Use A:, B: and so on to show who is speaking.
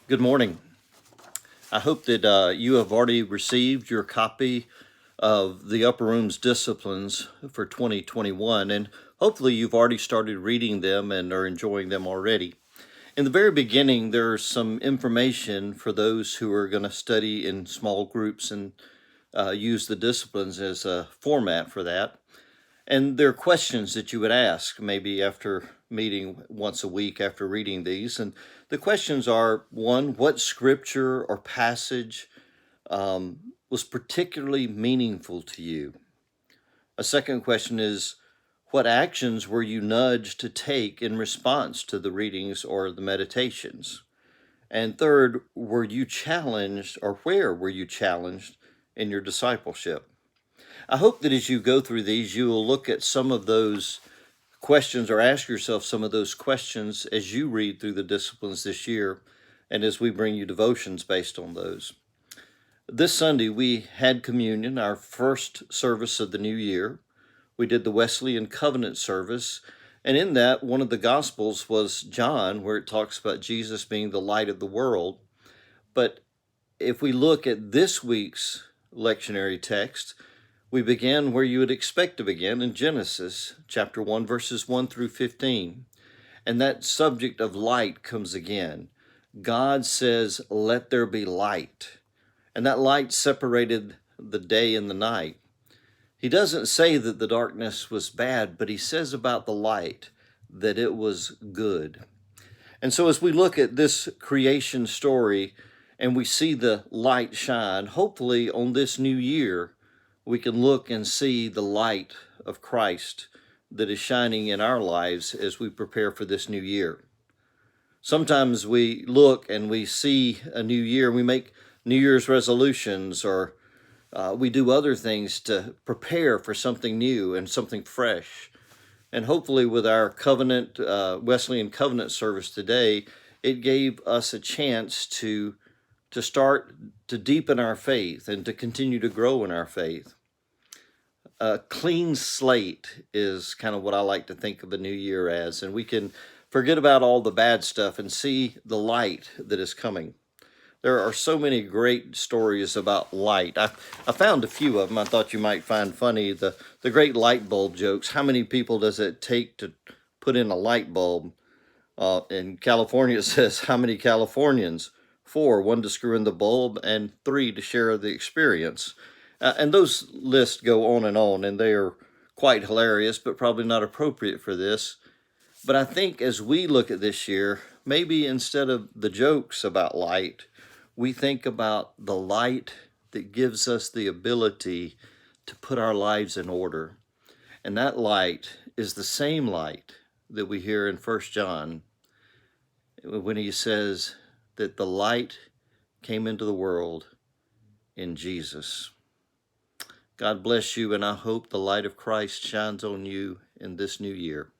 A: Good morning. I hope that you have already received your copy of the Upper Room's Disciplines for 2021, and hopefully you've already started reading them and are enjoying them already. In the very beginning, there's some information for those who are going to study in small groups and use the disciplines as a format for that. And there are questions that you would ask maybe after meeting once a week after reading these. And the questions are: one, what scripture or passage was particularly meaningful to you? A second question is: what actions were you nudged to take in response to the readings or the meditations? And third, were you challenged, or where were you challenged in your discipleship? I hope that as you go through these, you will look at some of those questions or ask yourself some of those questions as you read through the disciplines this year and as we bring you devotions based on those. This Sunday, we had communion, our first service of the new year. We did the Wesleyan Covenant service, and in that, one of the Gospels was John, where it talks about Jesus being the light of the world. But if we look at this week's lectionary text, we begin where you would expect to begin in Genesis chapter 1, verses 1 through 15. And that subject of light comes again. God says, "Let there be light." And that light separated the day and the night. He doesn't say that the darkness was bad, but he says about the light that it was good. And so as we look at this creation story and we see the light shine, hopefully on this new year, we can look and see the light of Christ that is shining in our lives as we prepare for this new year. Sometimes we look and we see a new year, we make New Year's resolutions, or we do other things to prepare for something new and something fresh. And hopefully with our covenant, Wesleyan Covenant service today, it gave us a chance to start to deepen our faith and to continue to grow in our faith. A clean slate is kind of what I like to think of a new year as, and we can forget about all the bad stuff and see the light that is coming. There are so many great stories about light. I found a few of them I thought you might find funny. The great light bulb jokes. How many people does it take to put in a light bulb? In California, it says, how many Californians? 4, 1 to screw in the bulb, and 3 to share the experience. And those lists go on, and they are quite hilarious, but probably not appropriate for this. But I think as we look at this year, maybe instead of the jokes about light, we think about the light that gives us the ability to put our lives in order. And that light is the same light that we hear in 1 John when he says that the light came into the world in Jesus. God bless you, and I hope the light of Christ shines on you in this new year.